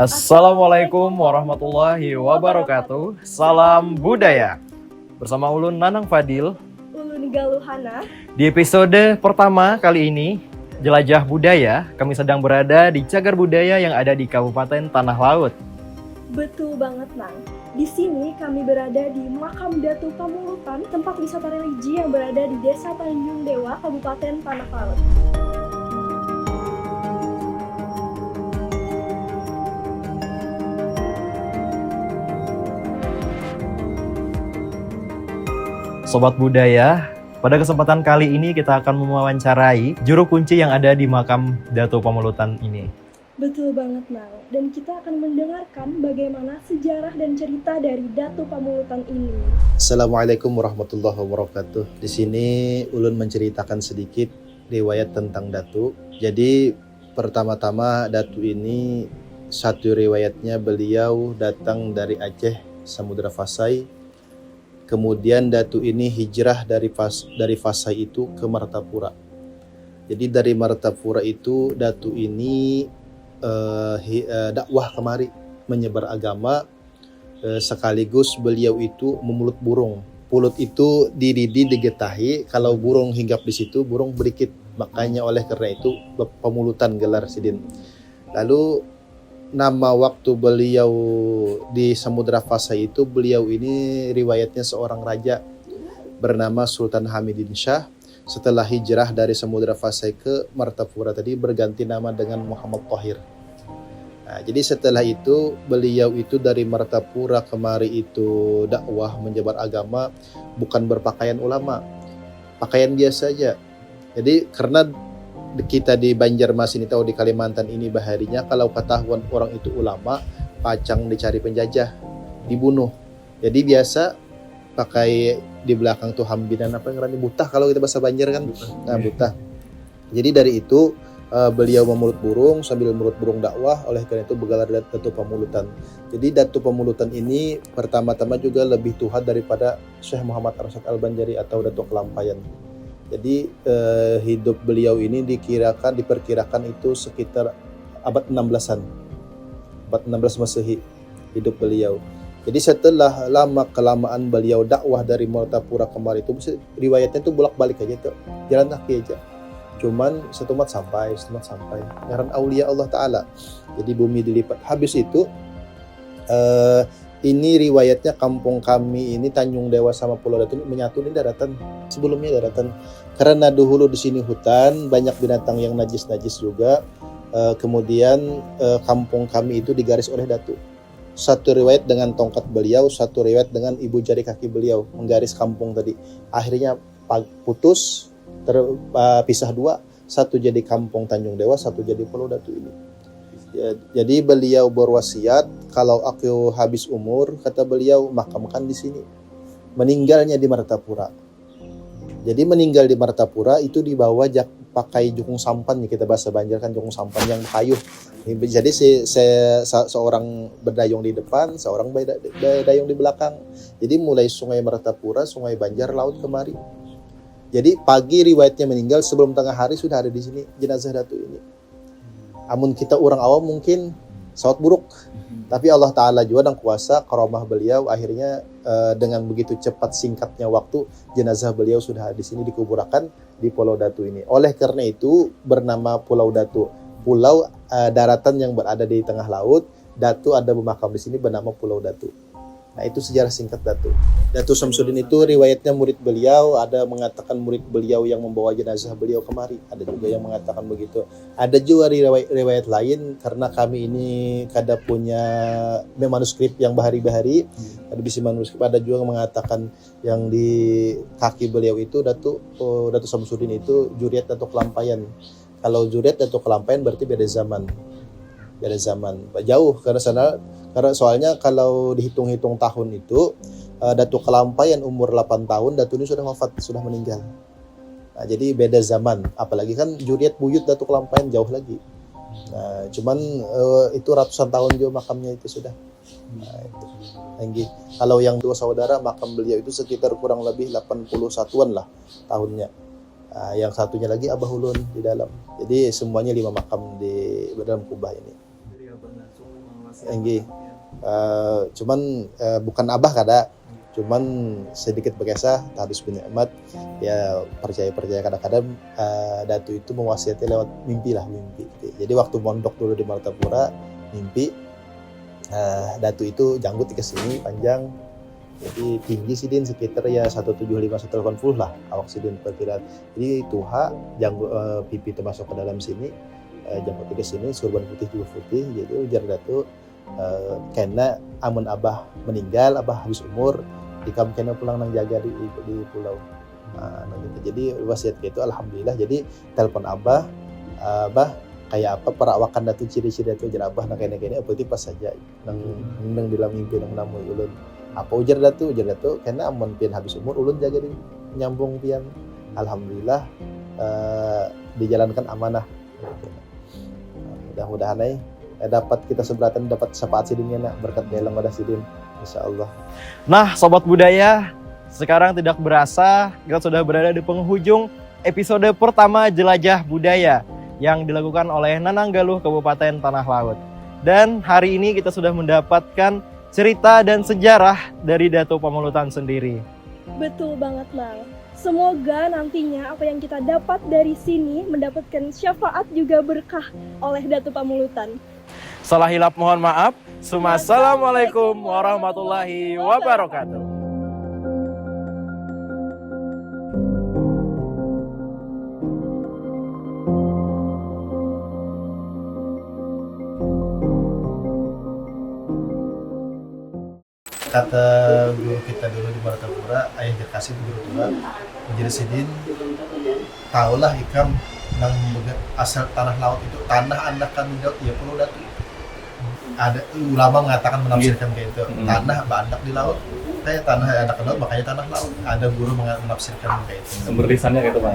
Assalamualaikum warahmatullahi wabarakatuh. Salam budaya. Bersama Ulun Nanang Fadil. Ulun Galuhana. Di episode pertama kali ini, Jelajah Budaya, kami sedang berada di Cagar Budaya yang ada di Kabupaten Tanah Laut. Betul banget, Nang. Di sini kami berada di Makam Datu Pamulutan, tempat wisata religi yang berada di Desa Tanjung Dewa, Kabupaten Tanah Laut. Sobat budaya, pada kesempatan kali ini kita akan mewawancarai juru kunci yang ada di Makam Datu Pamulutan ini. Betul banget, Nang. Dan kita akan mendengarkan bagaimana sejarah dan cerita dari Datu Pamulutan ini. Assalamualaikum warahmatullahi wabarakatuh. Di sini Ulun menceritakan sedikit riwayat tentang Datu. Jadi pertama-tama Datu ini satu riwayatnya beliau datang dari Aceh, Samudra Fasai. Kemudian Datu ini hijrah dari Fasai itu ke Martapura. Jadi dari Martapura itu Datu ini dakwah kemari, menyebar agama, sekaligus beliau itu memulut burung. Pulut itu digetahi, kalau burung hinggap di situ burung berikit, makanya oleh karena itu pemulutan gelar Sidin. Lalu nama waktu beliau di Samudra Fasai itu, beliau ini riwayatnya seorang raja bernama Sultan Hamidin Shah. Setelah hijrah dari Samudra Fasai ke Martapura tadi berganti nama dengan Muhammad Thahir. Nah, jadi setelah itu beliau itu dari Martapura kemari itu dakwah menyebar agama, bukan berpakaian ulama, pakaian biasa saja. Jadi karena kita di Banjarmasin atau di Kalimantan ini baharinya kalau ketahuan orang itu ulama, pacang dicari penjajah, dibunuh. Jadi biasa pakai di belakang tuh hambinan apa yang butah kalau kita bahasa Banjar kan. Nah, butah. Jadi dari itu beliau memulut burung, sambil memulut burung dakwah, oleh karena itu bergelar Datu Pamulutan. Jadi Datu Pamulutan ini pertama-tama juga lebih tua daripada Syekh Muhammad Arsyad Al-Banjari atau Datu Kelampayan. Jadi hidup beliau ini diperkirakan itu sekitar abad 16-an. Abad 16 Masehi hidup beliau. Jadi setelah lama-kelamaan beliau dakwah dari Martapura kemari itu, riwayatnya itu bolak-balik aja tuh, jalan kaki aja. Cuman setumat sampai. Karena aulia Allah Ta'ala. Jadi bumi dilipat. Habis itu ini riwayatnya kampung kami ini Tanjung Dewa sama Pulau Datu ini menyatu di daratan. Sebelumnya daratan. Karena dahulu di sini hutan, banyak binatang yang najis-najis juga. Kemudian kampung kami itu digaris oleh Datu. Satu riwayat dengan tongkat beliau, satu riwayat dengan ibu jari kaki beliau menggaris kampung tadi. Akhirnya putus, terpisah dua. Satu jadi kampung Tanjung Dewa, satu jadi Pulau Datu ini. Jadi beliau berwasiat, kalau aku habis umur, kata beliau, makamkan di sini. Meninggalnya di Martapura. Jadi meninggal di Martapura itu dibawa pakai jukung sampan, kita bahasa Banjar kan jukung sampan yang kayu. Jadi seorang berdayung di depan, seorang berdayung di belakang. Jadi mulai Sungai Martapura, Sungai Banjar, laut kemari. Jadi pagi riwayatnya meninggal, sebelum tengah hari sudah ada di sini jenazah Datu ini. Amun kita orang awam mungkin sawat buruk, tapi Allah Ta'ala juga dan kuasa karomah beliau, akhirnya dengan begitu cepat singkatnya waktu jenazah beliau sudah di sini dikuburkan di Pulau Datu ini. Oleh karena itu bernama Pulau Datu, pulau daratan yang berada di tengah laut. Datu ada bermakam di sini bernama Pulau Datu. Nah, itu sejarah singkat Datu. Datu Samsudin itu riwayatnya murid beliau, ada mengatakan murid beliau yang membawa jenazah beliau kemari, ada juga yang mengatakan begitu. Ada juga riwayat lain, karena kami ini kada punya manuskrip yang bahari-bahari, ada bisi manuskrip, ada juga yang mengatakan yang di kaki beliau itu Datu Samsudin itu Juriat Datu Kelampayan. Kalau Juriat Datu Kelampayan berarti beda zaman jauh, karena soalnya kalau dihitung-hitung tahun itu Datu Kelampayan umur 8 tahun, Datu ini sudah wafat, sudah meninggal. Nah, jadi beda zaman, apalagi kan Juriat buyut Datu Kelampayan jauh lagi. Nah, cuman itu ratusan tahun juga makamnya itu sudah. Nah, itu. Kalau yang dua saudara, makam beliau itu sekitar kurang lebih 81-an lah tahunnya. Nah, yang satunya lagi Abah Ulun di dalam. Jadi semuanya 5 makam di dalam kubah ini. Dari Abah langsung memang Enggi. Cuman bukan abah kada, cuman sedikit berkisah harus bin Ahmad ya percaya kadang-kadang Datu itu mewasiati lewat mimpi. Jadi waktu mondok dulu di Martapura mimpi Datu itu janggut ke sini panjang, jadi tinggi sih din sekitar ya 175-180 lah awak sidin perkiraan. Jadi tuha janggut pipi termasuk ke dalam sini, janggut ke sini, surban putih juga putih. Jadi ujar Datu karena amun abah meninggal, abah habis umur, ikam kena pulang nang jaga di pulau. Nah, gitu. Jadi wasiat gitu alhamdulillah. Jadi telepon abah kayak apa perawakan Datu, ciri-ciri Datu ujar abah nang kene apa itu pas saja nang dalam mimpi nang namu ulun. Apa ujar Datu karena amun pian habis umur ulun jaga di nyambung pian. Alhamdulillah dijalankan amanah. Mudah-mudahan dapat kita seberatan, dapat syafaat sidinnya nak berkat dalam wadah sidin insyaallah. Nah sobat budaya, sekarang tidak berasa kita sudah berada di penghujung episode pertama Jelajah Budaya yang dilakukan oleh Nananggaluh Kabupaten Tanah Laut. Dan hari ini kita sudah mendapatkan cerita dan sejarah dari Datu Pamulutan sendiri. Betul banget Mang. Semoga nantinya apa yang kita dapat dari sini mendapatkan syafaat juga berkah oleh Datu Pamulutan. Salah hilap mohon maaf. Assalamualaikum warahmatullahi wabarakatuh. Kata guru kita dulu di Martapura, ayah Jakasih guru tua menjadi sidin, tahulah ikam nang asal tanah laut itu tanah anak kami laut ya perlu Datu. Ada ulama mengatakan menafsirkan kayak itu, tanah bandak di laut, kayak tanah anak laut makanya tanah laut. Ada guru menafsirkan kayak itu. Sumber lisannya kayak itu Bang.